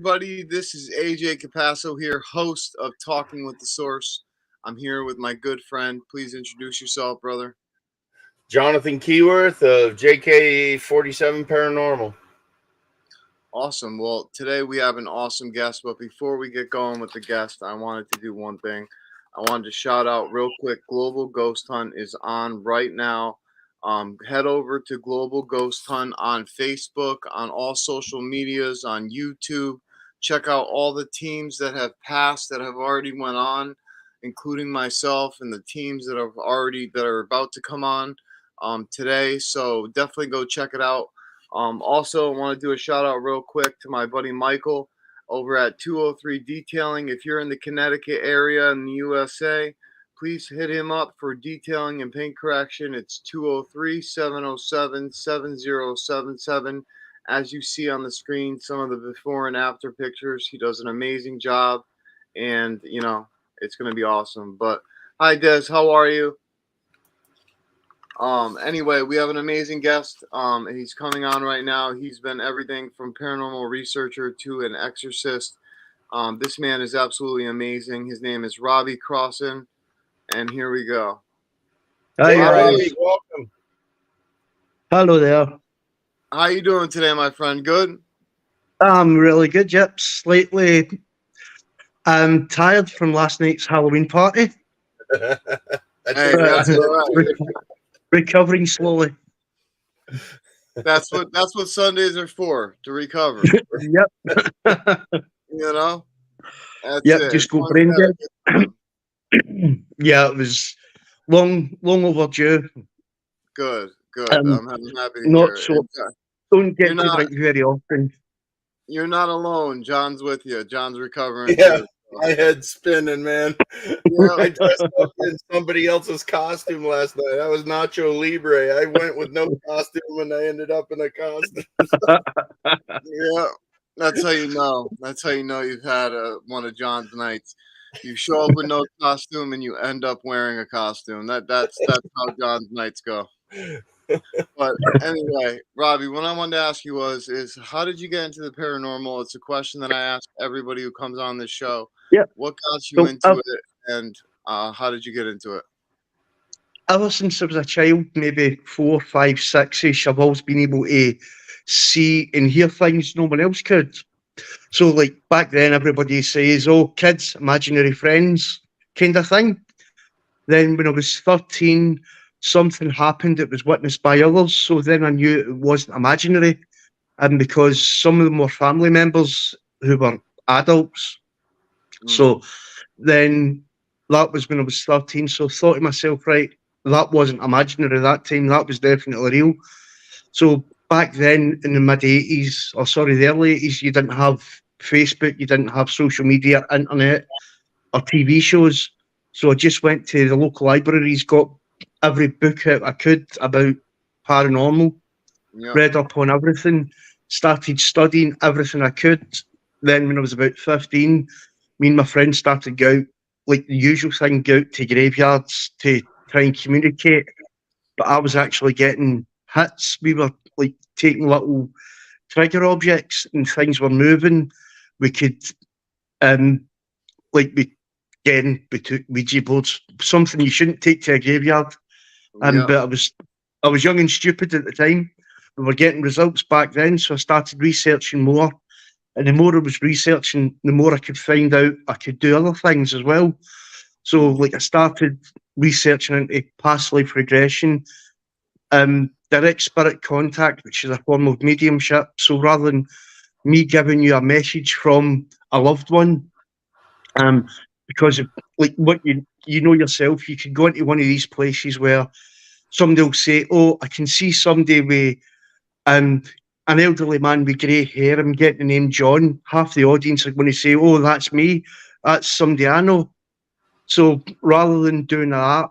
everybody. This is AJ Capasso here, host of Talking with the Source. I'm here with my good friend. Please introduce yourself, brother. Jonathan Keyworth of JK47 Paranormal. Awesome. Well, today we have an awesome guest, but before we get going with the guest, I wanted to do one thing. I wanted to shout out real quick. Global Ghost Hunt is on right now. Head over to Global Ghost Hunt on Facebook, on all social medias, on YouTube. Check out all the teams that have passed, that have already went on, including myself and the teams that are about to come on today. So definitely go check it out. Also, I want to do a shout out real quick to my buddy Michael over at 203 Detailing. If you're in the Connecticut area in the USA, please hit him up for detailing and paint correction. It's 203-707-7077. As you see on the screen, some of the before and after pictures. He does an amazing job, and, it's going to be awesome. But hi, Des. How are you? Anyway, we have an amazing guest, and he's coming on right now. He's been everything from paranormal researcher to an exorcist. This man is absolutely amazing. His name is Robbie Crossan. And here we go. Hey, Robbie, welcome. Hello there. How you doing today, my friend? Good? I'm really good, yep. Slightly tired from last night's Halloween party. That's all right. Recovering slowly. That's what Sundays are for, to recover. Yep. That's yep, it. Just go brain dead. Yeah, it was long overdue. Good. I'm happy to not hear so. it. Don't get to drink very often. You're not alone. John's with you. John's recovering. Yeah, too, so. my head's spinning, man. Yeah. I dressed up in somebody else's costume last night. I was Nacho Libre. I went with no costume, and I ended up in a costume. Yeah, that's how you know. That's how you know you've had one of John's nights. You show up with no costume and you end up wearing a costume. That's how John's nights go. But anyway, Robbie, what I wanted to ask you is how did you get into the paranormal? It's a question that I ask everybody who comes on this show. Yeah. What got you into it, and how did you get into it? Ever since I was a child, maybe 4, 5, 6-ish, I've always been able to see and hear things no one else could. So, like, back then, everybody says, oh, kids, imaginary friends, kind of thing. Then when I was 13, something happened that was witnessed by others. So then I knew it wasn't imaginary. And because some of them were family members who were adults. So then that was when I was 13. So I thought to myself, right, that wasn't imaginary that time. That was definitely real. So back then in the the early 80s, you didn't have Facebook, you didn't have social media, internet, or TV shows. So I just went to the local libraries, got every book out I could about paranormal, read up on everything, started studying everything I could. Then when I was about 15, me and my friends started go out, like the usual thing, go out to graveyards to try and communicate. But I was actually getting hits. We were like taking little trigger objects and things were moving. We could, we took Ouija boards, something you shouldn't take to a graveyard. But I was young and stupid at the time. We were getting results back then, so I started researching more. And the more I was researching, the more I could find out I could do other things as well. So, like, I started researching into Past Life Regression, direct spirit contact, which is a form of mediumship. So rather than me giving you a message from a loved one, because of, like, what you know yourself, you can go into one of these places where somebody will say, oh, I can see somebody with an elderly man with grey hair, I'm getting the name John. Half the audience are going to say, oh, that's me, that's somebody I know. So rather than doing that,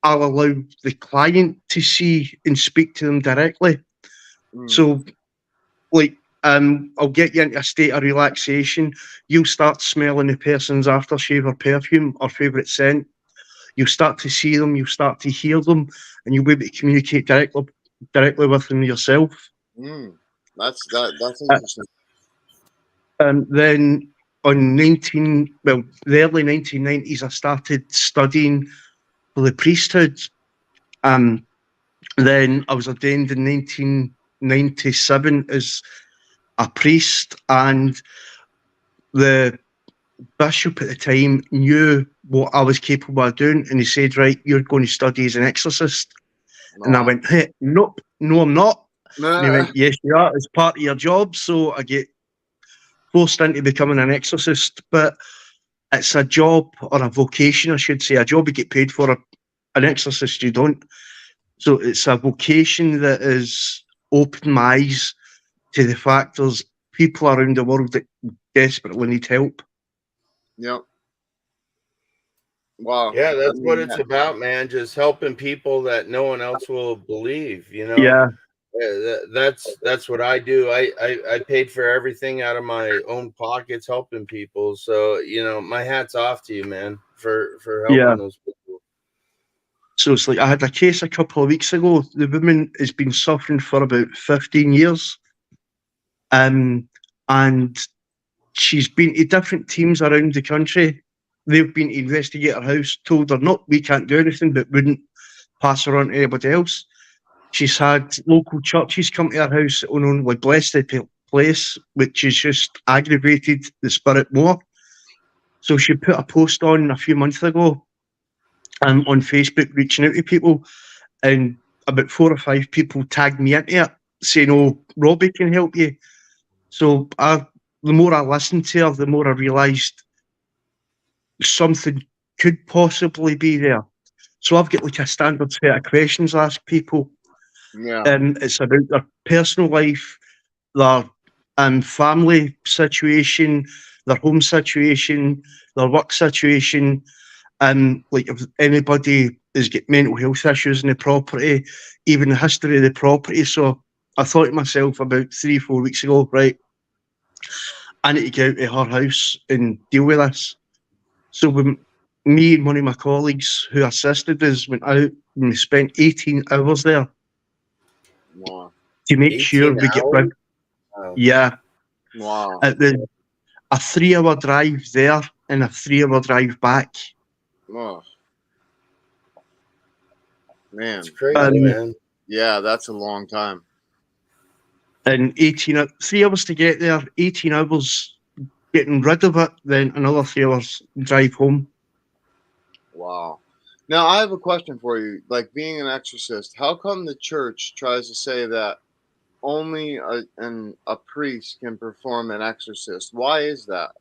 I'll allow the client to see and speak to them directly. So, like, I'll get you into a state of relaxation. You'll start smelling the person's aftershave or perfume or favourite scent. You'll start to see them, you'll start to hear them, and you'll be able to communicate directly with them yourself. That's interesting. Then the early 1990s, I started studying for the priesthood. Then I was ordained in 1997 as a priest, and the bishop at the time knew what I was capable of doing, and he said, "Right, you're going to study as an exorcist." And I went, "Hey, nope, no, I'm not." And he went, "Yes, you are. It's part of your job." So I get forced into becoming an exorcist, but it's a job, or a vocation, I should say. A job you get paid for. An exorcist, you don't. So it's a vocation that has opened my eyes to the fact there's people around the world that desperately need help. Yep. Wow. Yeah, that's what it's about, man. Just helping people that no one else will believe, you know? Yeah. That's what I do. I paid for everything out of my own pockets, helping people. So, you know, my hat's off to you, man, for helping those people. So it's like, I had a case a couple of weeks ago. The woman has been suffering for about 15 years. And she's been to different teams around the country. They've been to investigate her house, told her, "No, we can't do anything," but wouldn't pass her on to anybody else. She's had local churches come to her house and only bless the place, which has just aggravated the spirit more. So she put a post on a few months ago on Facebook, reaching out to people, and about 4 or 5 people tagged me into it, saying, "Oh, Robbie can help you." So the more I listened to her, the more I realised something could possibly be there. So I've got like a standard set of questions I ask people. Yeah. It's about their personal life, their family situation, their home situation, their work situation, and like if anybody has got mental health issues in the property, even the history of the property. So I thought to myself about 3 or 4 weeks ago, right, I need to get out to her house and deal with this. So when me and one of my colleagues who assisted us went out, and we spent 18 hours there. Wow. To make sure we get rid. Wow. Yeah. Wow. It was a 3-hour drive there and a 3-hour drive back. Oh. Man. It's crazy, man. Yeah, that's a long time. And 3 hours to get there, 18 hours getting rid of it, then another 3 hours drive home. Wow. Now, I have a question for you. Like, being an exorcist, how come the church tries to say that only a priest can perform an exorcist? Why is that?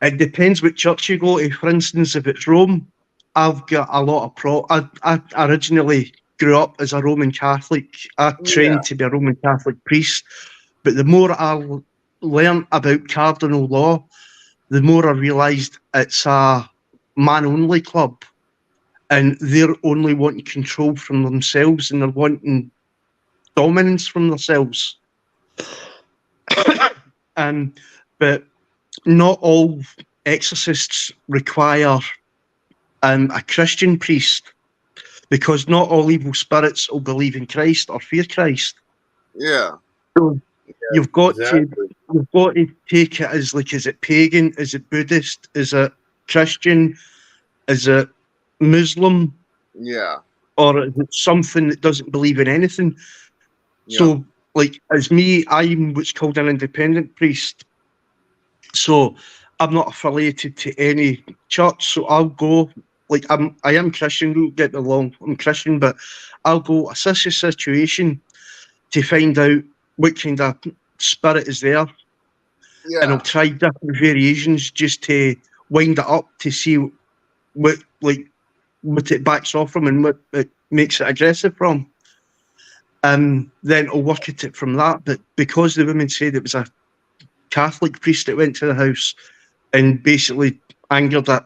It depends what church you go to. For instance, if it's Rome, I've got a lot of I originally grew up as a Roman Catholic. I trained to be a Roman Catholic priest, but the more I learned about cardinal law, the more I realised it's a man-only club, and they're only wanting control from themselves, and they're wanting dominance from themselves. But not all exorcists require a Christian priest, because not all evil spirits will believe in Christ or fear Christ. Yeah. So you've got to take it as like, is it pagan? Is it Buddhist? Is it Christian? Is it Muslim? Yeah. Or is it something that doesn't believe in anything? Yeah. So, like, as me, I'm what's called an independent priest. So I'm not affiliated to any church. So I'll go, like, I am Christian, don't get me wrong, I'm Christian, but I'll go assess the situation to find out what kind of spirit is there. Yeah. And I'll try different variations just to wind it up to see what it backs off from and what it makes it aggressive from. Then I'll work at it from that. But because the woman said it was a Catholic priest that went to the house and basically angered it,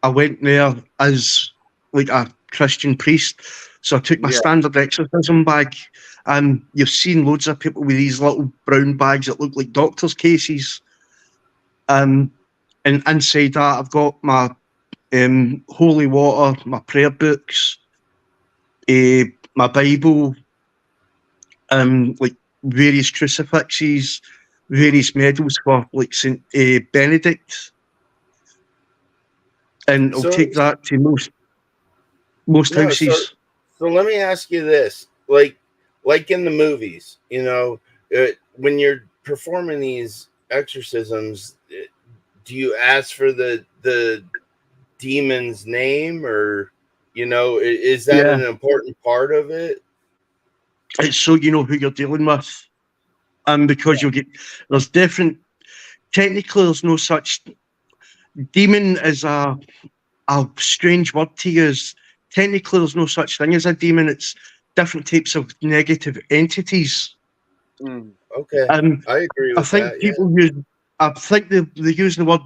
I went there as like a Christian priest. So I took my standard exorcism bag. You've seen loads of people with these little brown bags that look like doctor's cases. And inside that, I've got my holy water, my prayer books, my Bible, like various crucifixes, various medals for like Saint Benedict, and I'll take that to most houses. So let me ask you this: like in the movies, when you're performing these exorcisms, do you ask for the demon's name, or is that an important part of it? It's so you know who you're dealing with, because there's different. Technically, there's no such demon is a strange word to use. Technically, there's no such thing as a demon. It's different types of negative entities. Okay, I agree with I think that. people use. I think they use the word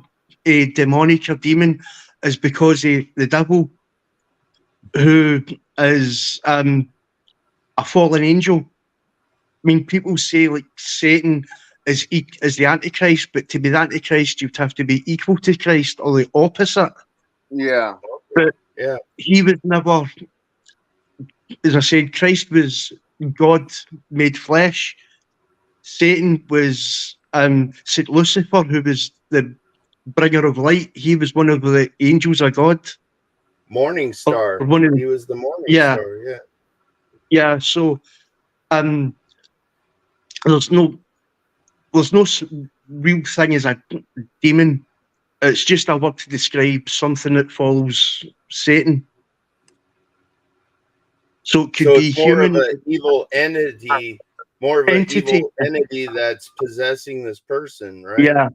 demonic or demon is because the devil, who is a fallen angel. I mean, people say like Satan is the Antichrist, but to be the Antichrist, you'd have to be equal to Christ or the opposite. Yeah. But he was never, as I said, Christ was God made flesh. Satan was Saint Lucifer, who was the bringer of light. He was one of the angels of God. Morning star. He was the morning star. Yeah. Yeah. So, there's no real thing as a demon. It's just a word to describe something that follows Satan. So it could be human. More of an evil entity, more of an evil entity that's possessing this person, right? Yeah.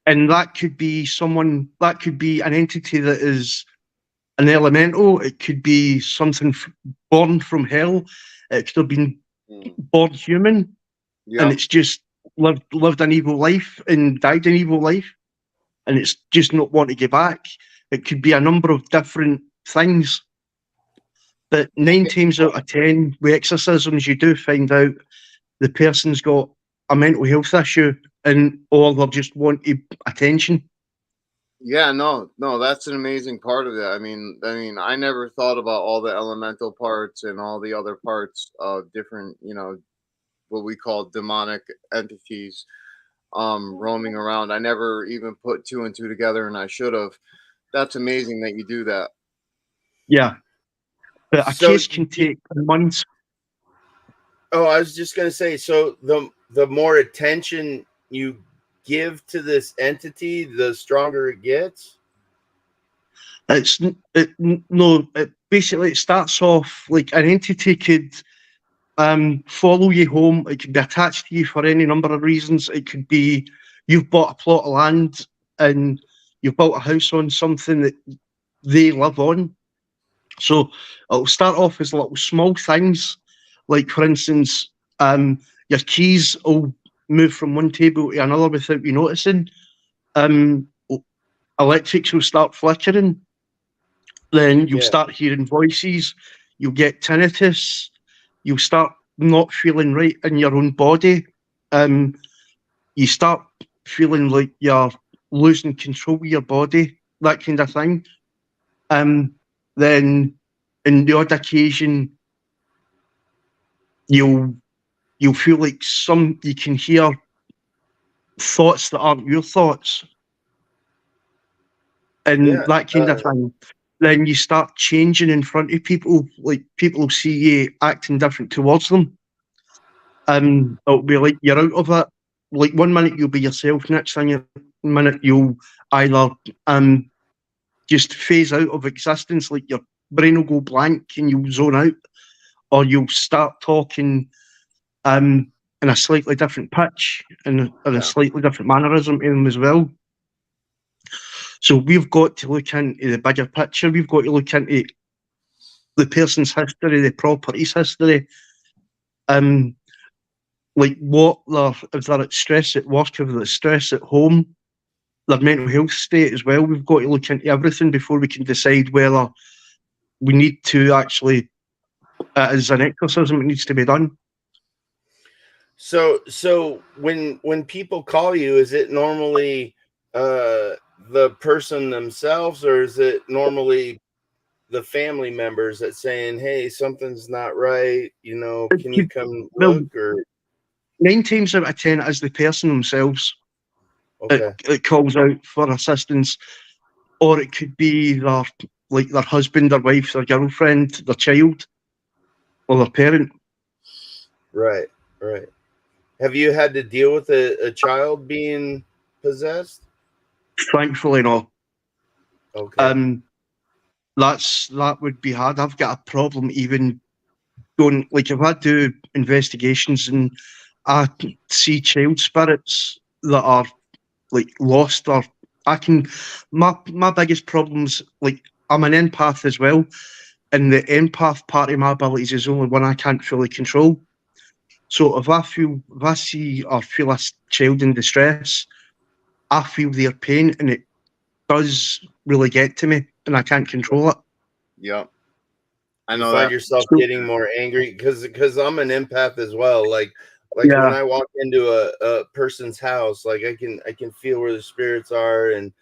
And that could be someone, that could be an entity that is an elemental. It could be something born from hell. It could have been born human. And it's just lived an evil life and died an evil life. And it's just not want to get back. It could be a number of different things. But 9 times out of 10, with exorcisms, you do find out the person's got a mental health issue, or they just wanting attention. Yeah, no, that's an amazing part of it. I mean, I never thought about all the elemental parts and all the other parts of different, what we call demonic entities roaming around. I never even put 2 and 2 together, and I should have. That's amazing that you do that. Yeah. But a case can take months. Oh, I was just going to say, so the more attention you give to this entity, the stronger it gets? Basically it starts off like an entity could follow you home. It could be attached to you for any number of reasons. It could be you've bought a plot of land and you've built a house on something that they live on. So it'll start off as little small things, like for instance, your keys will move from one table to another without you noticing. Electrics will start flickering. Then you'll start hearing voices. You'll get tinnitus. You'll start not feeling right in your own body. You start feeling like you're losing control of your body, that kind of thing. Then, in the odd occasion, you'll feel like you can hear thoughts that aren't your thoughts, and that kind of thing. Then you start changing in front of people, like people will see you acting different towards them. It'll be like you're out of it. Like one minute you'll be yourself, next minute you'll either just phase out of existence, like your brain will go blank and you'll zone out, or you'll start talking in a slightly different pitch and a slightly different mannerism to them as well. So we've got to look into the bigger picture. We've got to look into the person's history, the property's history, like if they're at stress at work, if they're at stress at home, their mental health state as well. We've got to look into everything before we can decide whether we need to actually, as an exorcism, it needs to be done. So when people call you, is it normally the person themselves, or is it normally the family members that saying, "Hey, something's not right, can you come look?" Or 9 times out of 10 it is the person themselves Okay. that calls out for assistance, or it could be their husband, their wife, their girlfriend, their child, or their parent. Right. Right. Have you had to deal with a child being possessed? Thankfully, no. Okay. That would be hard. I've got a problem even going, like, if I do investigations and I see child spirits that are like lost, or my biggest problems, like, I'm an empath as well, and the empath part of my abilities is only one I can't fully control. So if I see or feel a child in distress, I feel their pain, and it does really get to me, and I can't control it. Yep. I You know find that. yourself getting more angry because I'm an empath as well. Like Yeah. when I walk into a person's house, like I can feel where the spirits are, and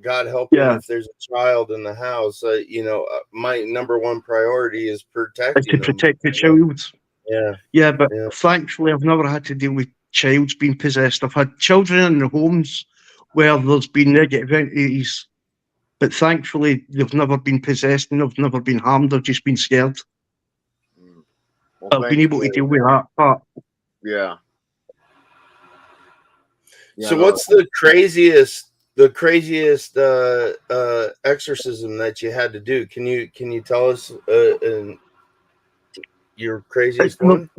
God helping Yeah. if there's a child in the house. My number one priority is Is protecting to them. protect the child. Yeah. Yeah, but Yeah. thankfully I've never had to deal with childs being possessed. I've had children in the homes where there's been negative entities, but thankfully they've never been possessed and they've never been harmed. They've just been scared. Well, I've been able to deal with that part. Yeah. So what's the craziest exorcism that you had to do? Can you tell us your craziest one?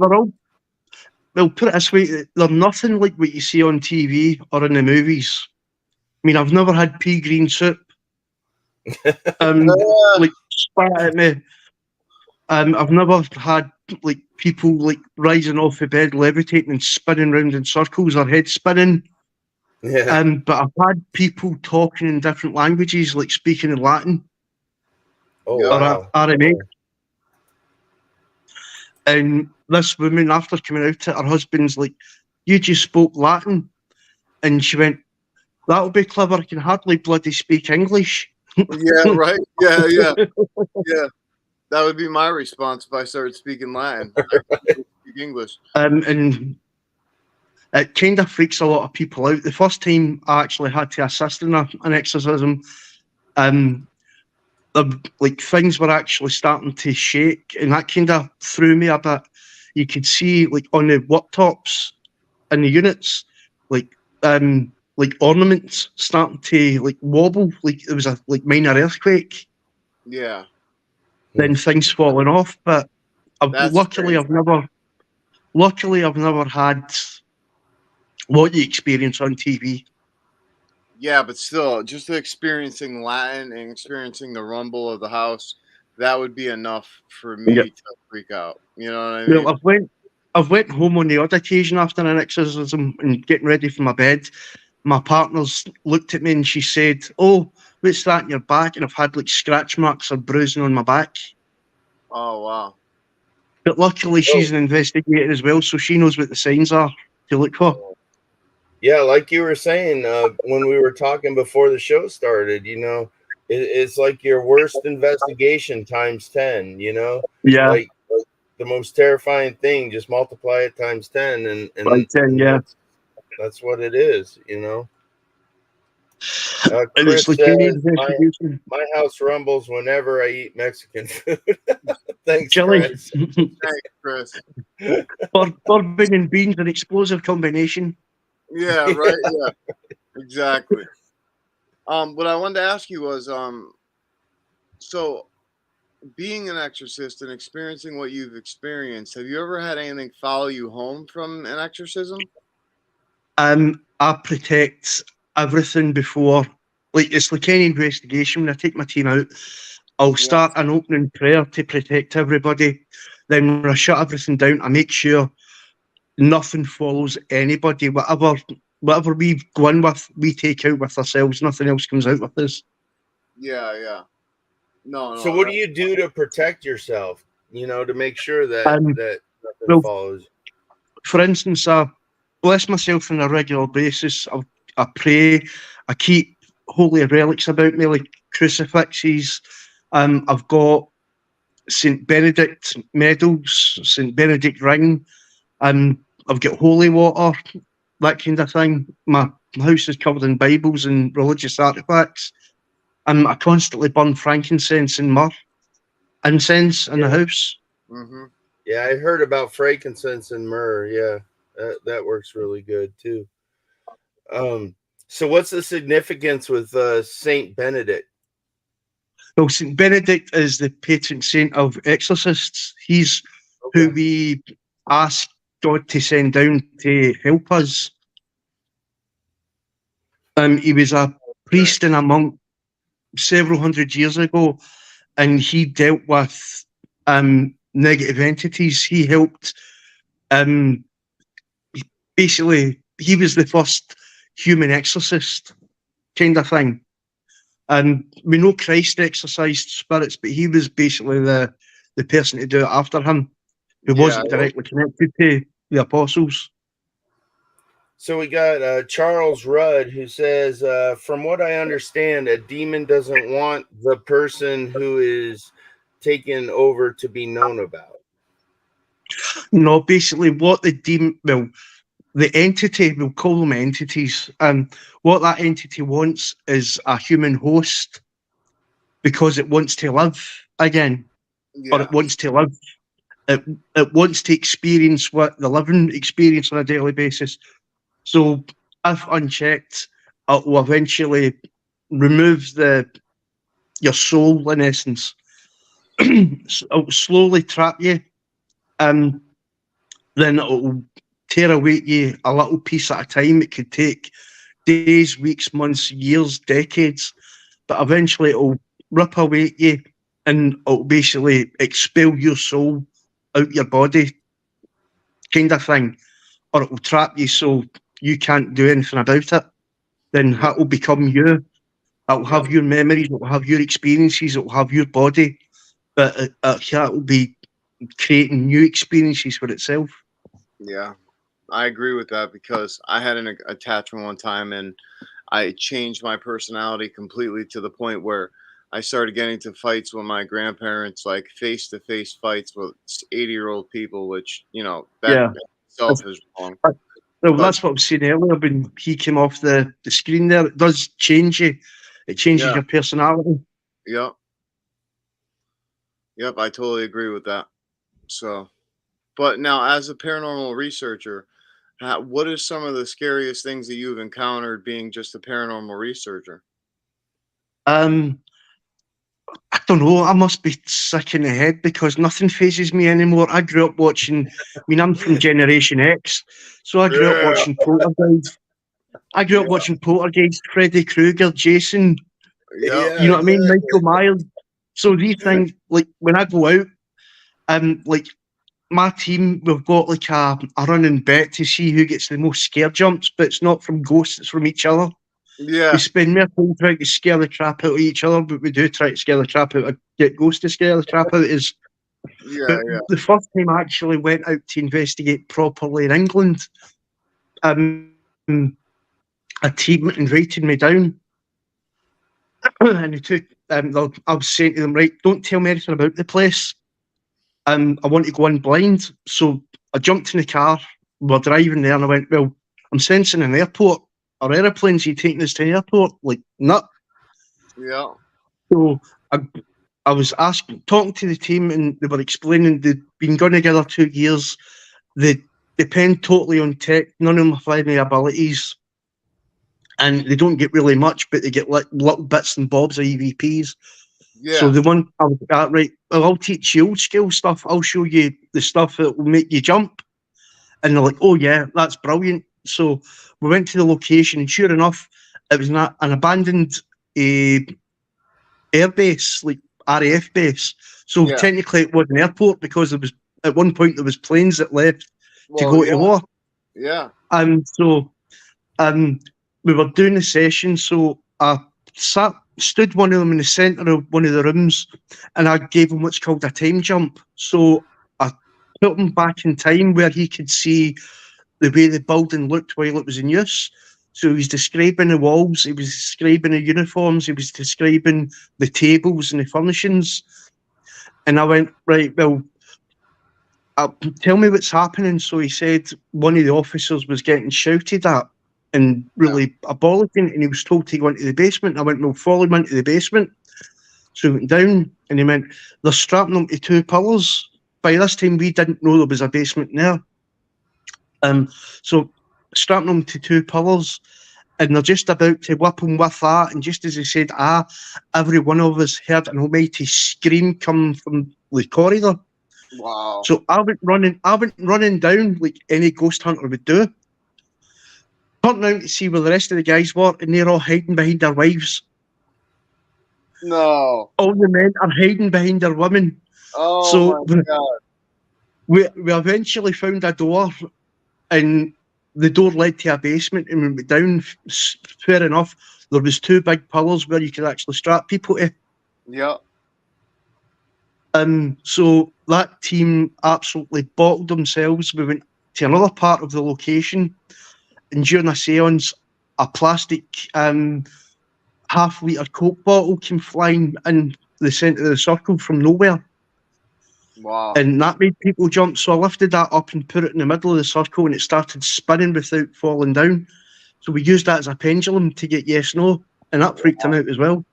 Well, put it this way, they're nothing like what you see on TV or in the movies. I mean, I've never had pea green soup like spat at me. I've never had like people like rising off the bed, levitating and spinning round in circles, or head spinning. Yeah. But I've had people talking in different languages, like speaking in Latin. Oh, or wow. Aramaic. And this woman, after coming out, her husband's like, "You just spoke Latin," and she went, "That'll be clever. I can hardly bloody speak English." Yeah, right. Yeah. That would be my response if I started speaking Latin. I can't speak English. And it kind of freaks a lot of people out. The first time I actually had to assist in an exorcism, like things were actually starting to shake, and that kind of threw me a bit. You could see, like, on the worktops in the units, like ornaments starting to like wobble, like there was a minor earthquake. Yeah. Then things falling off, but luckily I've never had what you experience on TV. Yeah, but still, just experiencing Latin and experiencing the rumble of the house, that would be enough for me to freak out. You know what I mean? Well, I've went home on the odd occasion after an exorcism and getting ready for my bed. My partner's looked at me and she said, "Oh, what's that in your back?" And I've had like scratch marks or bruising on my back. Oh, wow. But luckily she's an investigator as well, so she knows what the signs are to look for. Yeah, like you were saying when we were talking before the show started, it's like your worst investigation times 10, Yeah. Like the most terrifying thing, just multiply it times 10 and yeah. That's what it is, Chris like says, my house rumbles whenever I eat Mexican food. Thanks, Chris. Thanks, Chris. Bourbon and beans, an explosive combination. Yeah, right. Yeah, exactly. What I wanted to ask you was, so being an exorcist and experiencing what you've experienced, have you ever had anything follow you home from an exorcism? I protect everything before, like, it's like any investigation. When I take my team out, I'll start an opening prayer to protect everybody. Then when I shut everything down, I make sure nothing follows anybody. Whatever we go in with, we take out with ourselves. Nothing else comes out with us. Yeah. No. So what do you do to protect yourself? To make sure that nothing follows. For instance, I bless myself on a regular basis. I pray. I keep holy relics about me, like crucifixes. I've got St. Benedict medals, St. Benedict ring. I've got holy water, that kind of thing. My house is covered in Bibles and religious artifacts. I constantly burn frankincense and myrrh incense in the house. Mm-hmm. Yeah, I heard about frankincense and myrrh. Yeah, that works really good too. So what's the significance with Saint Benedict? Well, St. Benedict is the patron saint of exorcists. He's who we ask God to send down to help us. He was a priest and a monk several hundred years ago, and he dealt with negative entities. He helped, basically, he was the first human exorcist kind of thing. And we know Christ exorcised spirits, but he was basically the person to do it after him, who wasn't directly connected to the apostles. So we got Charles Rudd, who says, from what I understand, a demon doesn't want the person who is taken over to be known about. No, basically what the demon, well, the entity, we'll call them entities, what that entity wants is a human host, because it wants to live again, or it wants to live. It wants to experience what the living experience on a daily basis. So if unchecked, it will eventually remove your soul, in essence. It'll slowly trap you, then it'll tear away you a little piece at a time. It could take days, weeks, months, years, decades, but eventually it'll rip away at you, and it'll basically expel your soul out your body, kind of thing. Or it will trap you so you can't do anything about it. Then that will become you. It'll have your memories, it'll have your experiences, it'll have your body, but that will be creating new experiences for itself. Yeah, I agree with that, because I had an attachment one time, and I changed my personality completely to the point where I started getting to fights with my grandparents, like face-to-face fights with 80-year-old people, which, that itself is wrong. Well, that's what I was saying earlier when he came off the screen there. It does change you. It changes your personality. Yep. I totally agree with that. So, but now, as a paranormal researcher, what are some of the scariest things that you've encountered being just a paranormal researcher? I don't know. I must be sick in the head, because nothing phases me anymore. I grew up watching. I'm from Generation X, so I grew up watching Poltergeist. I grew up watching Poltergeist, Freddy Krueger, Jason. You know what I mean? Michael Myers. So these things, like when I go out, like my team, we've got like a running bet to see who gets the most scare jumps, but it's not from ghosts, it's from each other. Yeah. We spend more time trying to scare the crap out of each other, but we do try to scare the crap out of, get ghosts to scare the crap out of us. The first time I actually went out to investigate properly in England, a team invited me down, and they took, I was saying to them, right, don't tell me anything about the place. I want to go in blind. So I jumped in the car, we're driving there, and I went, well, I'm sensing an airport. Are aeroplanes you taking us to the airport? Like, no. Yeah. So I was talking to the team, and they were explaining they'd been going together 2 years. They depend totally on tech. None of them have any abilities. And they don't get really much, but they get like little bits and bobs of EVPs. Yeah. So the one I was at, right, well, I'll teach you old skill stuff. I'll show you the stuff that will make you jump. And they're like, oh yeah, that's brilliant. So we went to the location, and sure enough, it was an abandoned airbase, like RAF base. So technically it was an airport, because there was, at one point, there was planes that left to go to war. Yeah. And so we were doing the session, so I stood one of them in the centre of one of the rooms, and I gave him what's called a time jump. So I put him back in time where he could see the way the building looked while it was in use. So he was describing the walls, he was describing the uniforms, he was describing the tables and the furnishings. And I went, right, well, Tell me what's happening. So he said one of the officers was getting shouted at and really abolishing, and he was told to go into the basement. I went, well, follow him into the basement. So he went down, and he went, they're strapping him to 2 pillars. By this time, we didn't know there was a basement there. So strapping him to 2 pillars, and they're just about to whip him with that. And just as he said, every one of us heard an almighty scream coming from the corridor. Wow. So I went running down like any ghost hunter would do. Turned around to see where the rest of the guys were, and they're all hiding behind their wives. No. All the men are hiding behind their women. Oh So my God. we eventually found a door, and the door led to a basement, and we went down. Fair enough, there was 2 big pillars where you could actually strap people to. Yep. So that team absolutely bottled themselves. We went to another part of the location, and during a seance, a plastic half-litre Coke bottle came flying in the centre of the circle from nowhere. Wow. And that made people jump. So I lifted that up and put it in the middle of the circle, and it started spinning without falling down. So we used that as a pendulum to get yes/no, and that freaked him out as well.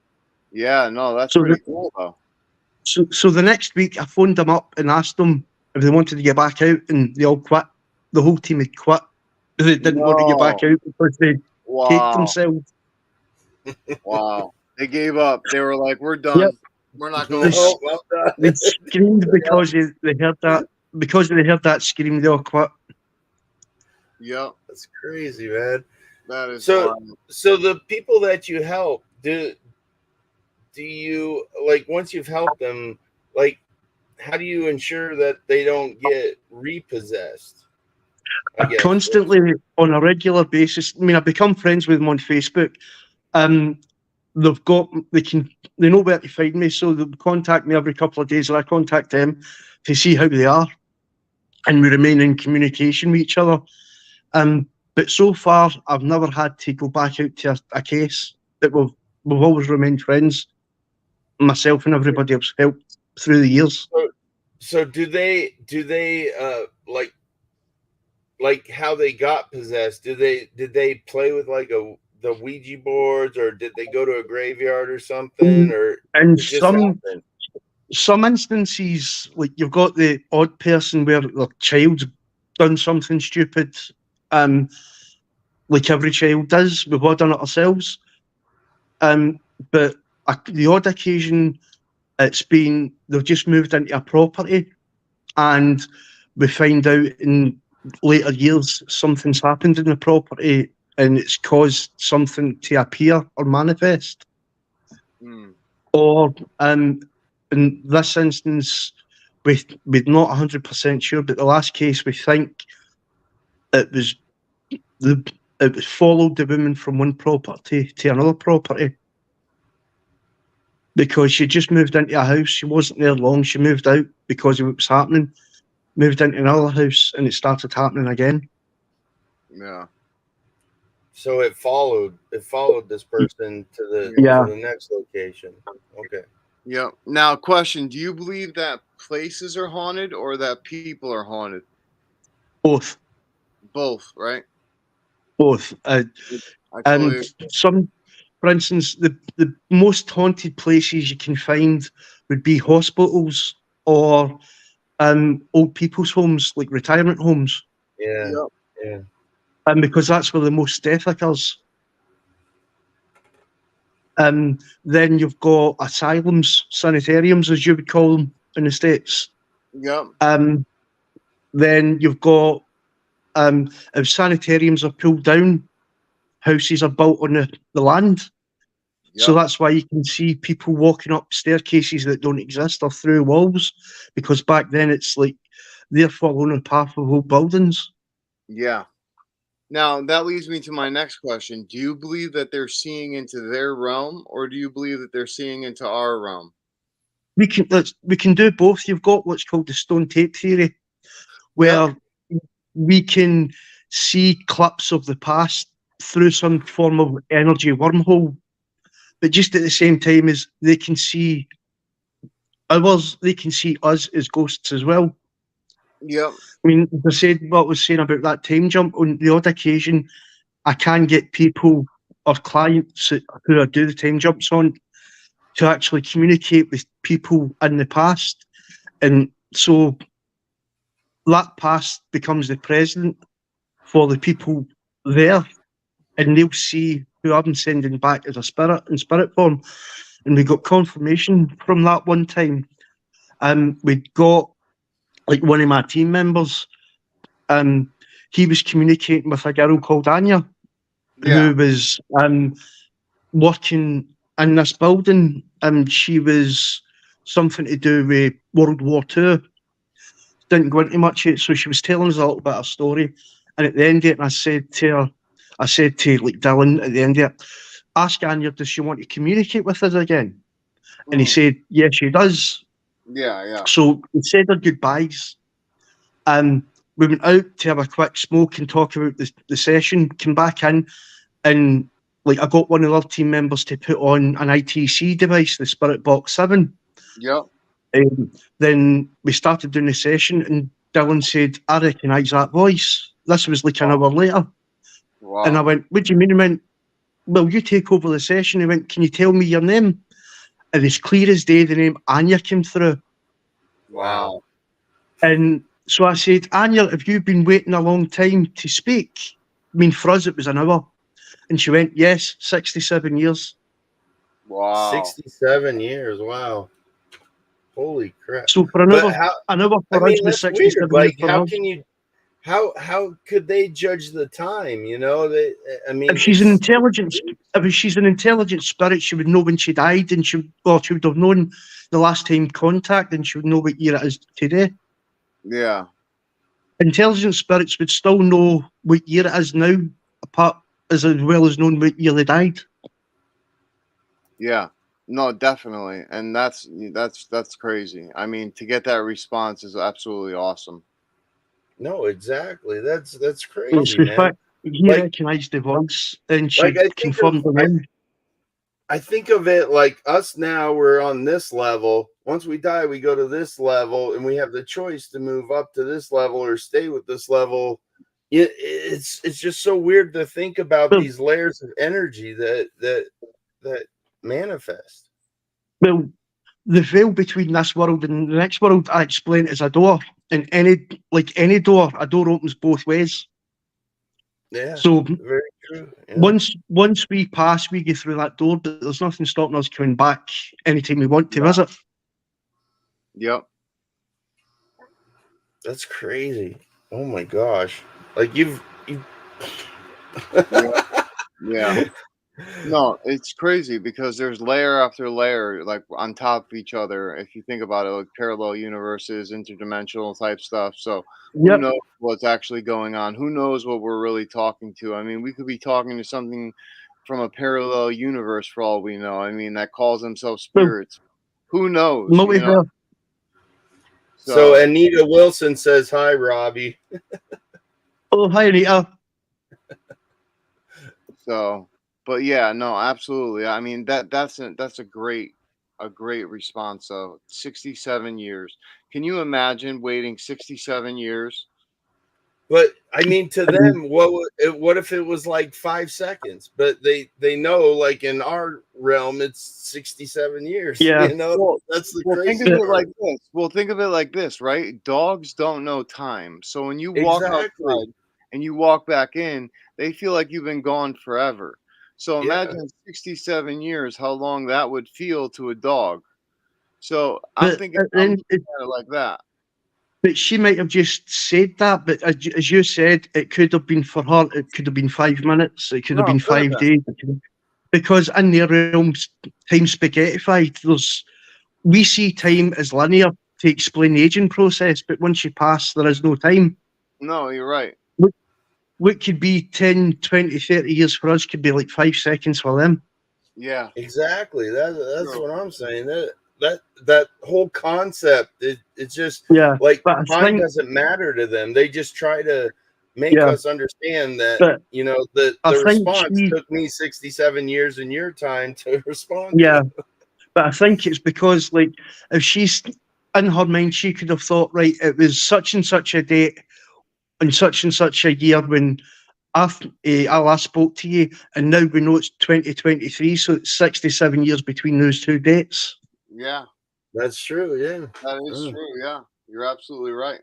Yeah, no, that's So pretty cool though. So the next week, I phoned them up and asked them if they wanted to get back out, and they all quit. The whole team had quit. They didn't want to get back out because they caked themselves. Wow. They gave up. They were like, we're done. Yep. We're not going They screamed because they heard that. Because they heard that scream, they all quit. Yep. That's crazy, man. That is so the people that you help, do you, like, once you've helped them, like, how do you ensure that they don't get repossessed? Constantly, on a regular basis. I mean, I've become friends with them on Facebook. They know where to find me, so they'll contact me every couple of days, and I contact them to see how they are, and we remain in communication with each other. But so far, I've never had to go back out to a case. That we've always remained friends. Myself and everybody else helped through the years. So do they like how they got possessed? Did they play with like the Ouija boards, or did they go to a graveyard or something, or and some instances, like you've got the odd person where their child's done something stupid, like every child does. We've all done it ourselves, but the odd occasion, it's been they've just moved into a property, and we find out in later years something's happened in the property, and it's caused something to appear or manifest. Or in this instance, we're not 100% sure, but the last case, we think it followed the woman from one property to another property, because she just moved into a house. She wasn't there long. She moved out because of what was happening, moved into another house, and it started happening again. Yeah. So it followed this person to the next location. Okay. Yeah. Now, question: do you believe that places are haunted or that people are haunted? Both. Both, right? Both. And some, for instance, the most haunted places you can find would be hospitals or old people's homes, like retirement homes. Yeah. Yeah. And because that's where the most death occurs. Then you've got asylums, sanitariums, as you would call them in the States. Yep. Then you've got, if sanitariums are pulled down, houses are built on the land. Yep. So that's why you can see people walking up staircases that don't exist or through walls, because back then it's like they're following a path of old buildings. Yeah. Now, that leads me to my next question. Do you believe that they're seeing into their realm, or do you believe that they're seeing into our realm? We can do both. You've got what's called the stone tape theory, where we can see clips of the past through some form of energy wormhole, but just at the same time as they can see us as ghosts as well. Yep. I mean, as I said, what I was saying about that time jump, on the odd occasion, I can get people or clients who I do the time jumps on to actually communicate with people in the past. And so that past becomes the present for the people there, and they'll see who I'm sending back as a spirit in spirit form. And we got confirmation from that one time. We got like one of my team members. He was communicating with a girl called Anya, Yeah. who was working in this building, and she was something to do with World War II. Didn't go into much of it, so she was telling us a little bit of a story. And at the end of it, I said to like Dylan at the end of it, ask Anya, does she want to communicate with us again? And he said, yes, she does. Yeah. So we said our goodbyes. We went out to have a quick smoke and talk about the session, came back in, and like I got one of our team members to put on an ITC device, the Spirit Box 7. Yep. Then we started doing the session, and Dylan said, I recognise that voice. This was like an hour later. Wow. And I went, what do you mean? He went, well, you take over the session. He went, can you tell me your name? And as clear as day, the name Anya came through. Wow. And so I said, Anya, have you been waiting a long time to speak? I mean, for us, it was an hour. And she went, yes, 67 years. Wow. 67 years. Wow. Holy crap. So for another for us was 67 years. Like, how can you, how could they judge the time? You know, if she's an intelligent spirit, she would know when she died, and she would have known the last time contact, and she would know what year it is today. Yeah. Intelligent spirits would still know what year it is now, as well as knowing what year they died. Yeah. No, definitely. And that's crazy. I mean, to get that response is absolutely awesome. No, exactly. That's crazy. That's the fact. He recognized the voice, and she confirmed the name. I think of it like us now, we're on this level. Once we die, we go to this level, and we have the choice to move up to this level or stay with this level. It's just so weird to think about these layers of energy that manifest. Well, the veil between this world and the next world, I explain, is a door, and any door, a door opens both ways. Yeah. So very true. Yeah. Once we pass, we go through that door, but there's nothing stopping us coming back anytime we want to visit. Yep. That's crazy. Oh my gosh. Like you've yeah. No, it's crazy because there's layer after layer, like on top of each other. If you think about it, like parallel universes, interdimensional type stuff. So who knows what's actually going on? Who knows what we're really talking to? I mean, we could be talking to something from a parallel universe for all we know. I mean, that calls themselves spirits. Who knows? You know? So Anita Wilson says, hi, Robbie. Oh, hi, Anita. So, but yeah, no, absolutely. I mean, that's a great response. So 67 years. Can you imagine waiting 67 years? But I mean, to them, what if it was like 5 seconds? But they know, like in our realm, it's 67 years. Yeah, you know, that's the crazy. Think of it like this. Well, think of it like this, right? Dogs don't know time, so when you walk outside and you walk back in, they feel like you've been gone forever. So imagine 67 years, how long that would feel to a dog. So I'm thinking like that. But she might have just said that, but as you said, it could have been for her, it could have been 5 minutes, it could have been 5 days. Because in their realms, time's spaghettified. We see time as linear to explain the aging process, but once you pass, there is no time. No, you're right. What could be 10, 20, 30 years for us could be like 5 seconds for them. Yeah. Exactly. That's what I'm saying. That whole concept, it's just like time doesn't matter to them. They just try to make us understand that, you know, the response took me 67 years in your time to respond. Yeah. But I think it's because, like, if she's in her mind, she could have thought, right, it was such and such a date and such a year when I last spoke to you, and now we know it's 2023, so it's 67 years between those two dates. Yeah, That's true. Yeah. that is true. Yeah, you're absolutely right.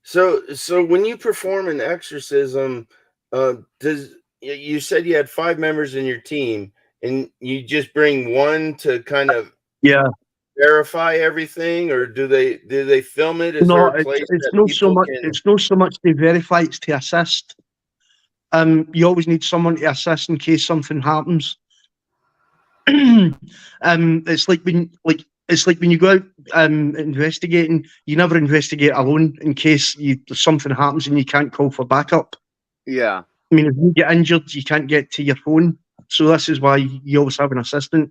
So when you perform an exorcism, does you said you had 5 members in your team, and you just bring one to kind of Yeah. verify everything, or do they film it? Is there No, a place it's that not so people much. can? It's not so much to verify; it's to assist. You always need someone to assist in case something happens. It's like when you go out investigating, you never investigate alone in case something happens and you can't call for backup. Yeah, I mean, if you get injured, you can't get to your phone. So this is why you always have an assistant,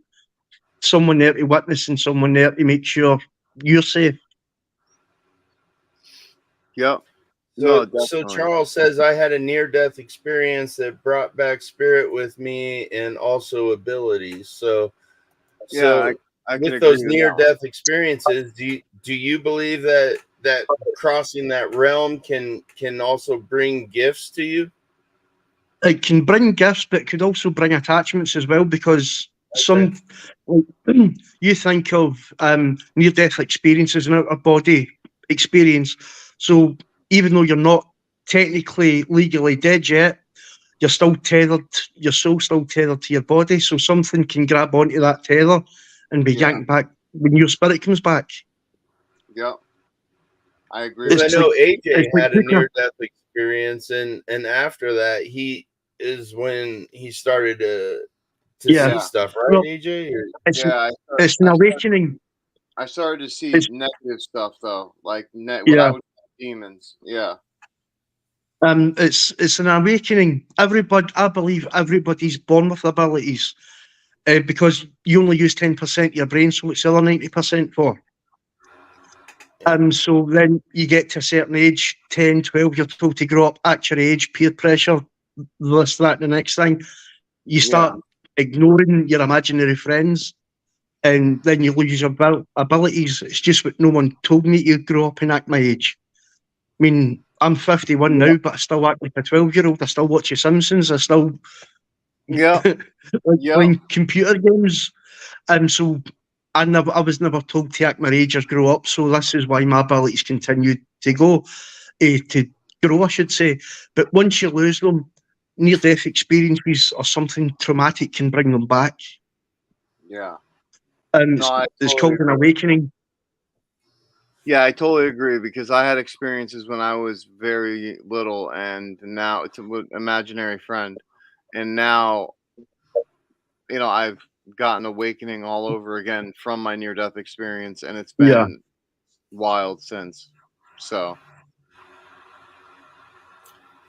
someone there to witness and someone there to make sure you're safe. yep. So, No, so definitely. Charles says I had a near-death experience that brought back spirit with me and also abilities. So Yeah, I can with agree those with that one. near-death experiences, do you believe that crossing that realm can also bring gifts to you? It can bring gifts, but it could also bring attachments as well, because Okay. you think of near-death experiences in out of body experience. So even though you're not technically legally dead yet, you're still tethered. Your soul's still tethered to your body. So something can grab onto that tether and be Yeah, yanked back when your spirit comes back. yep. I agree Because with I It's that. know like AJ it's like had a taking near-death experience, and after that, he is when he started to yeah. see Yeah, stuff, right, Well, AJ? Or, it's yeah. it's an awakening. I started to see It's negative stuff though, like what I yeah. would call demons. Yeah, It's an awakening. Everybody, I believe, everybody's born with abilities, because you only use 10% of your brain, so what's the other 90% for? So then you get to a certain age, 10, 12, you're told to grow up at your age, peer pressure, this, that, and the next thing. You yeah, start ignoring your imaginary friends, and then you lose your abilities. It's just what no one told me to grow up and act my age. I mean, I'm 51 yeah, now, but I still act like a 12-year-old. I still watch The Simpsons. I still yeah, like yeah, playing computer games. So I was never told to act my age or grow up. So this is why my abilities continue to to grow, I should say. But once you lose them, near-death experiences or something traumatic can bring them back. yeah. And No, I it's totally called an agree. awakening. Yeah, I totally agree because I had experiences when I was very little, and now it's an imaginary friend, and now I've gotten awakening all over again from my near-death experience, and it's Yeah, been wild since. So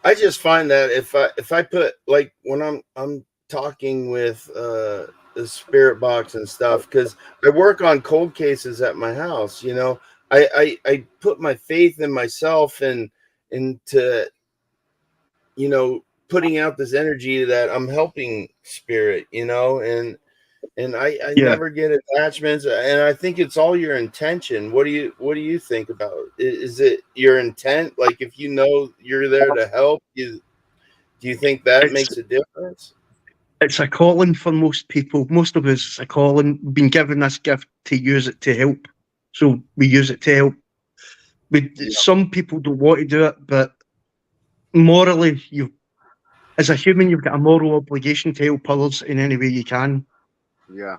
I just find that if I put like when I'm talking with the spirit box and stuff, because I work on cold cases at my house, I put my faith in myself and into putting out this energy that I'm helping spirit, and I yeah. never get attachments, and I think it's all your intention. What do you think about it? Is it your intent? Like if you know you're there to help, do you think that It's makes a difference? it's a calling for most people. Most of us, it's a calling. We've been given this gift to use it to help, so we use it to help. yeah, Some people don't want to do it, but morally, as a human, you've got a moral obligation to help others in any way you can. yeah,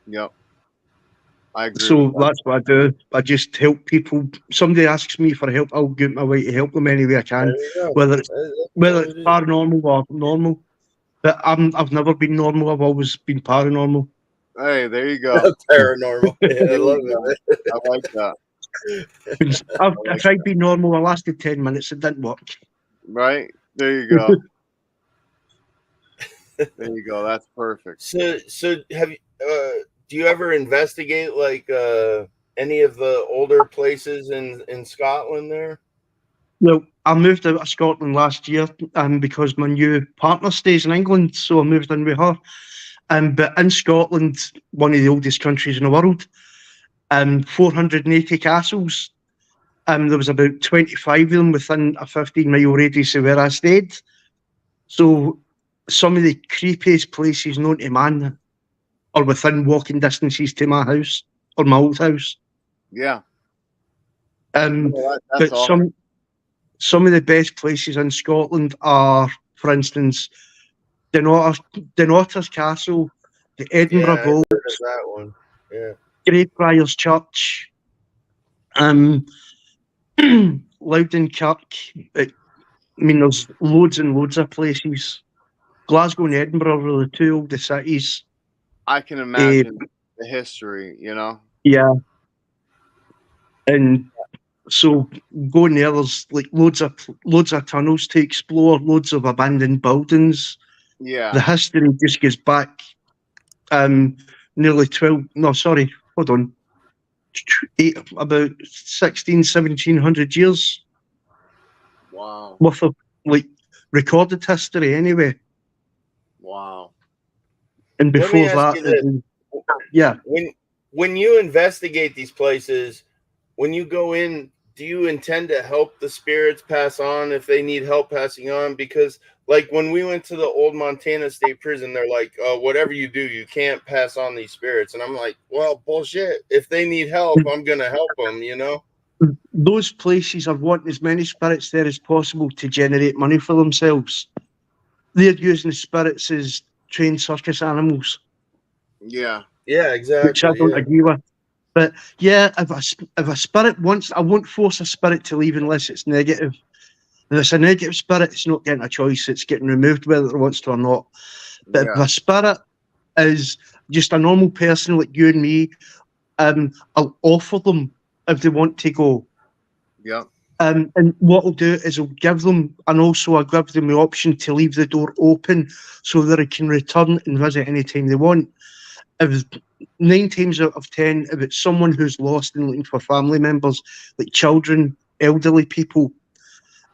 yep, I agree with So that. that's what I do. I just help people. Somebody asks me for help, I'll go out my way to help them any way I There can, you go. whether it's That's whether all it's it is. paranormal or normal. But I've never been normal. I've always been paranormal. Hey, there you go. Paranormal. Yeah, I There love you go. it. I like that. I've I I like tried being normal. I lasted 10 minutes. It didn't work. right. There you go. There you go. That's perfect. So have you do you ever investigate like any of the older places in Scotland there? Well, I moved out of Scotland last year, because my new partner stays in England, so I moved in with her. But in Scotland, one of the oldest countries in the world, 480 castles. There was about 25 of them within a 15-mile radius of where I stayed. So some of the creepiest places known to man are within walking distances to my house or my old house. Yeah. But awesome. some of the best places in Scotland are, for instance, Denotter's Castle, the Edinburgh Vaults, that one. Yeah. Greyfriars Church, Loudon Kirk. I mean, there's loads and loads of places. Glasgow and Edinburgh are the two oldest cities. I can imagine the history, you know? Yeah. And so going there, there's like loads of tunnels to explore, loads of abandoned buildings. Yeah. The history just goes back nearly 1700 years. Wow. Worth of like recorded history anyway. Wow. And before that, yeah. When you investigate these places, when you go in, do you intend to help the spirits pass on if they need help passing on? Because like when we went to the old Montana State Prison, they're like, whatever you do, you can't pass on these spirits. And I'm like, well, bullshit. If they need help, I'm going to help them, you know? Those places are wanting as many spirits there as possible to generate money for themselves. They're using the spirits as trained circus animals. Yeah. Yeah, exactly. Which I don't agree with. But yeah, if a spirit wants, I won't force a spirit to leave unless it's negative. If it's a negative spirit, it's not getting a choice. It's getting removed whether it wants to or not. But if a spirit is just a normal person like you and me, I'll offer them if they want to go. Yeah. And what I'll do is I'll give them, and also I'll give them the option to leave the door open so that they can return and visit anytime they want. If 9 times out of 10, if it's someone who's lost and looking for family members, like children, elderly people,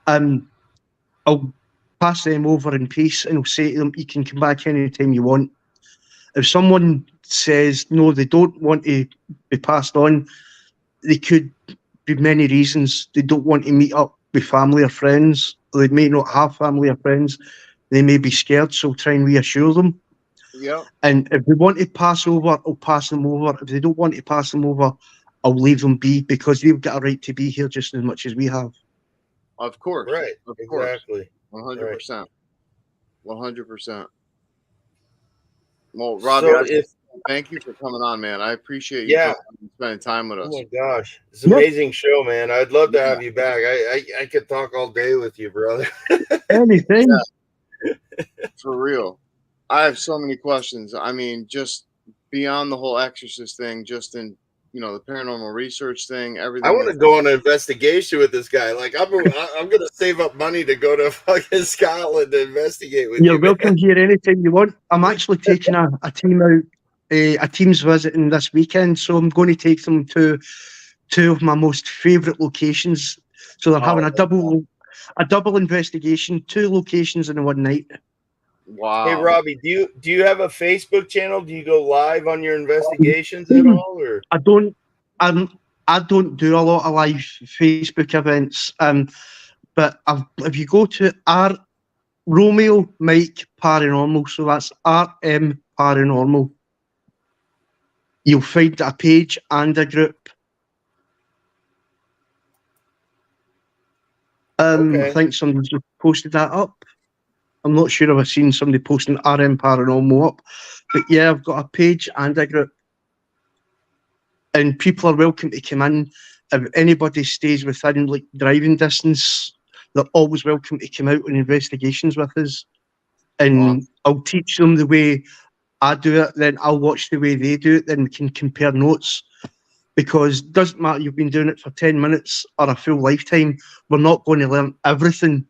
I'll pass them over in peace and I'll say to them, you can come back anytime you want. If someone says, no, they don't want to be passed on, they could be many reasons. They don't want to meet up with family or friends, or they may not have family or friends. They may be scared, so I'll try and reassure them. Yeah. And if they want to pass over, I'll pass them over. If they don't want to pass them over, I'll leave them be because they've got a right to be here just as much as we have. Of course. Right. Of exactly. Course. 100%. 100%. Well, Robbie, thank you for coming on, man. I appreciate you spending time with us. Oh my gosh, it's an amazing show, man. I'd love to have you back. I could talk all day with you, brother. Anything. For real. I have so many questions. I mean, just beyond the whole Exorcist thing, just in, you know, the paranormal research thing, everything. I want to go on an investigation with this guy. Like, I'm going to save up money to go to fucking Scotland to investigate with you. You're welcome here anytime you want. I'm actually taking a team out, a team's visiting this weekend, so I'm going to take them to 2 of my most favourite locations. So they're having a double investigation, 2 locations in one night. Wow. Hey Robbie, do you have a Facebook channel? Do you go live on your investigations at all? Or I don't do a lot of live Facebook events. But if you go to Romeo Mike Paranormal, so that's RM Paranormal, you'll find a page and a group. I think somebody's posted that up. I'm not sure if I've seen somebody posting RM Paranormal up, but yeah, I've got a page and a group. And people are welcome to come in. If anybody stays within like driving distance, they're always welcome to come out on investigations with us. And I'll teach them the way I do it, then I'll watch the way they do it, then we can compare notes. Because it doesn't matter you've been doing it for 10 minutes or a full lifetime, we're not going to learn everything.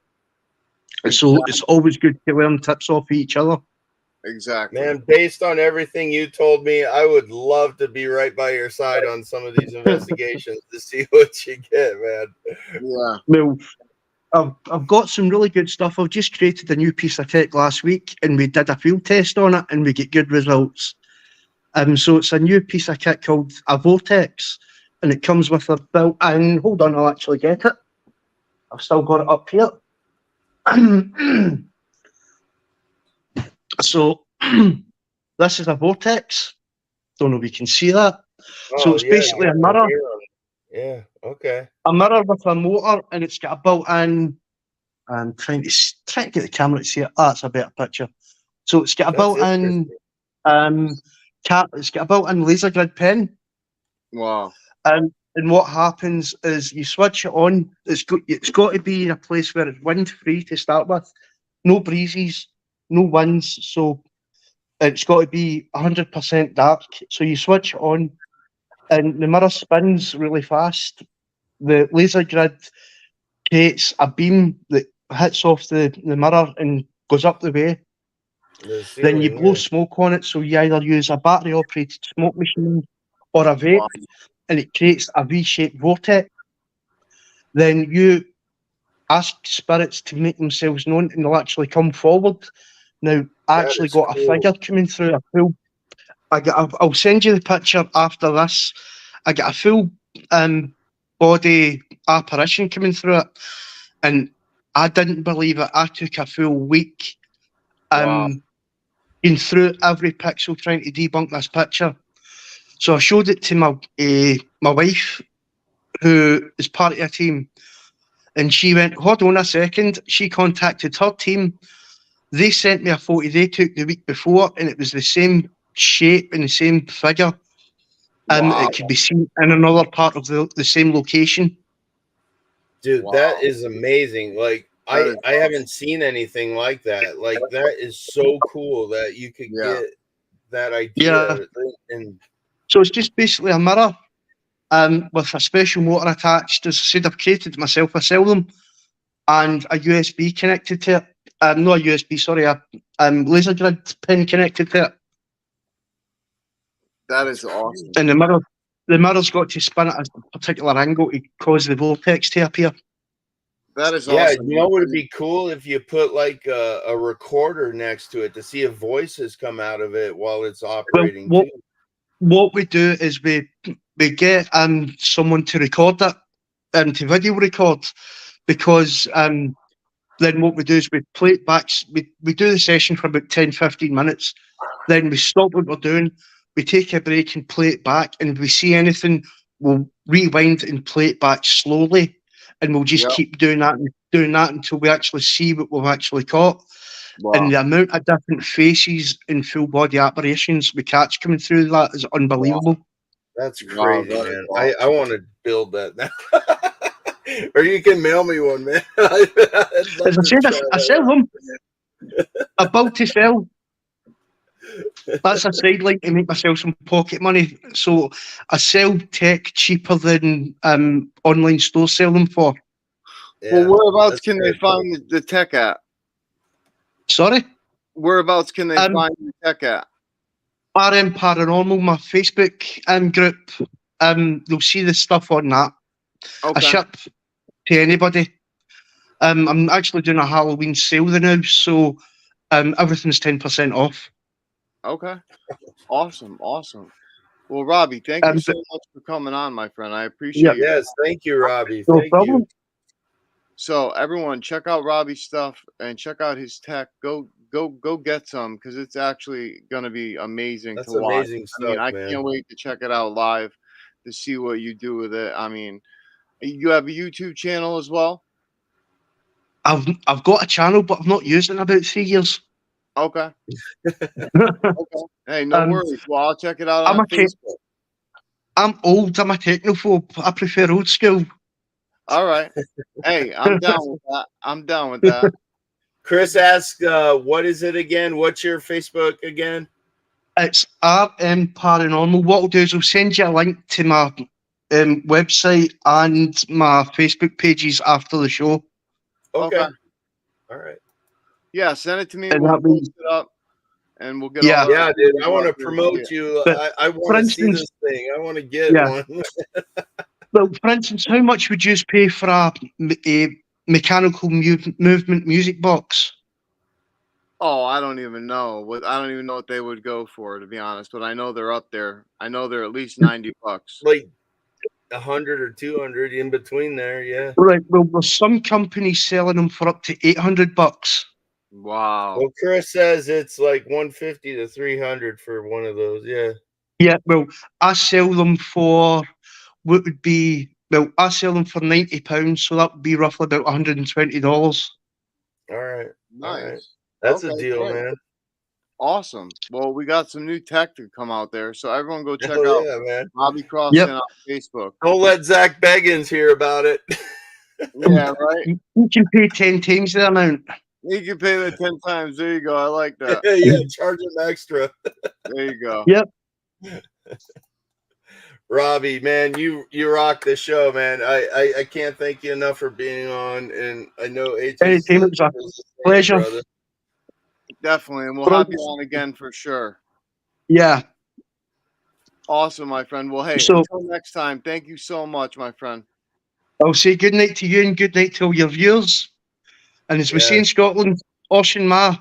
So it's always good to learn tips off each other. Exactly. Man, based on everything you told me, I would love to be right by your side on some of these investigations to see what you get, man. Yeah. Well, I've got some really good stuff. I've just created a new piece of tech last week, and we did a field test on it, and we get good results. So it's a new piece of kit called a Vortex, and it comes with a built-in. Hold on, I'll actually get it. I've still got it up here. So this is a Vortex. Don't know if you can see that. So it's basically a mirror. Yeah, okay. A mirror with a motor, and it's got a built-in. I'm trying to get the camera to see it. That's a better picture. So it's got a built-in. It's got a built-in laser grid pen. Wow. And what happens is you switch it on. It's got to be in a place where it's wind-free to start with. No breezes, no winds. So it's got to be 100% dark. So you switch it on, and the mirror spins really fast. The laser grid creates a beam that hits off the mirror and goes up the way. Then you blow smoke on it. So you either use a battery-operated smoke machine or a vape, and it creates a V-shaped vortex. Then you ask spirits to make themselves known, and they'll actually come forward. Now, I actually got a figure coming through a full. I'll send you the picture after this. I got a full body apparition coming through it, and I didn't believe it. I took a full week going through every pixel trying to debunk this picture. So I showed it to my wife, who is part of a team, and she went, "Hold on a second." She contacted her team. They sent me a photo they took the week before, and it was the same shape and the same figure. It could be seen in another part of the same location. Dude, that is amazing. Like, I haven't seen anything like that. Like, that is so cool that you could get that idea. And so it's just basically a mirror with a special motor attached. As I said, I've created it myself. I sell them, and a USB connected to it. Not a USB, sorry, a laser grid pin connected to it. That is awesome. And the mirror's got to spin at a particular angle to cause the vortex to appear. That is awesome. You know, would it be cool if you put like a recorder next to it to see if voices come out of it while it's operating? Well, what we do is we get someone to record it, to video record, because then what we do is we play it back. We do the session for about 10-15 minutes. Then we stop what we're doing. We take a break and play it back. And if we see anything, we'll rewind and play it back slowly. And we'll just keep doing that until we actually see what we've actually caught. Wow. And the amount of different faces and full body apparitions we catch coming through that is unbelievable. Wow. That's crazy, man. Awesome. I want to build that now. Or you can mail me one, man. As I said, I sell them. About to sell. That's a sideline to make myself some pocket money. So I sell tech cheaper than online stores sell them for. Yeah, well, whereabouts can they find the tech at? Sorry? Whereabouts can they find the tech at? RM Paranormal, my Facebook group. They'll see the stuff on that. Okay. I ship to anybody. I'm actually doing a Halloween sale now, so everything's 10% off. Okay. Awesome. Well, Robbie, thank you so much for coming on, my friend. I appreciate it. Yes, thank you, Robbie. No problem. So everyone, check out Robbie's stuff and check out his tech. Go get some, because it's actually gonna be amazing to watch. Amazing stuff, I can't wait to check it out live to see what you do with it. I mean, you have a YouTube channel as well? I've got a channel, but I've not used it in about 3 years. Okay. Okay. Hey, no worries. Well, I'll check it out on Facebook. I'm old. I'm a technophobe. I prefer old school. All right. Hey, I'm down with that. Chris asks, what is it again? What's your Facebook again? It's RM Paranormal. What I'll do is I'll send you a link to my website and my Facebook pages after the show. Okay. All right. Yeah, send it to me. We'll post it up, and we'll get. Yeah, dude. I want to promote you. I want to see this thing. I want to get one. Well, for instance, how much would you pay for a mechanical movement music box? Oh, I don't even know what they would go for, to be honest. But I know they're up there. I know they're at least $90. Like 100 or 200 in between there. Yeah. Right. Well, there's some companies selling them for up to $800. Wow. Well, Chris says it's like 150 to 300 for one of those. Yeah. Yeah. Well, I sell them for what would be. Well, I sell them for £90, so that would be roughly about $120. All right. All right. Nice. That's a Okay, deal, great. man. Awesome. Well, we got some new tech to come out there, so everyone go check Hell out yeah, man. Robbie Crossan on Facebook. Don't let Zach Beggins hear about it. Yeah, right. You can pay 10 times the amount. You can pay that 10 times. There you go. I like that. Yeah, charge him extra. There you go. Yep. Robbie, man, you rock the show, man. I can't thank you enough for being on, and I know HSC Anytime, it was a pleasure. brother. Definitely, and we'll have you on again for sure. Yeah. Awesome, my friend. Well, hey, So- until next time, thank you so much, my friend. I'll say good night to you and good night to all your viewers. And as we say in Scotland, Oshin Ma.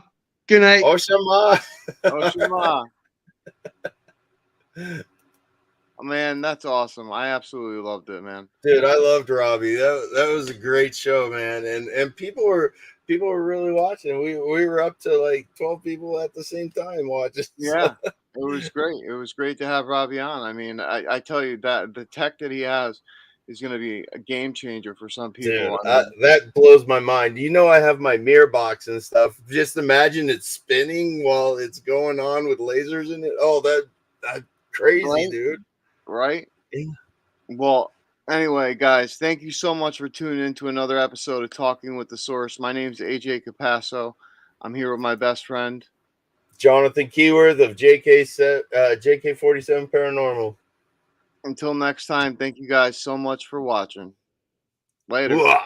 Good night. Oshama. Oshima. Man, that's awesome. I absolutely loved it, man. Dude, I loved Robbie. That was a great show, man. And people were really watching. We were up to like 12 people at the same time watching. Yeah, it was great. It was great to have Robbie on. I mean, I tell you that the tech that he has is going to be a game changer for some people. Dude, I mean, that blows my mind. You know, I have my mirror box and stuff. Just imagine it spinning while it's going on with lasers in it. Oh, that's crazy, right? dude. Right? Yeah. Well, anyway, guys, thank you so much for tuning in to another episode of Talking with the Source. My name's AJ Capasso. I'm here with my best friend, Jonathan Keyworth of JK47 Paranormal. Until next time, thank you guys so much for watching. Later. Whoa.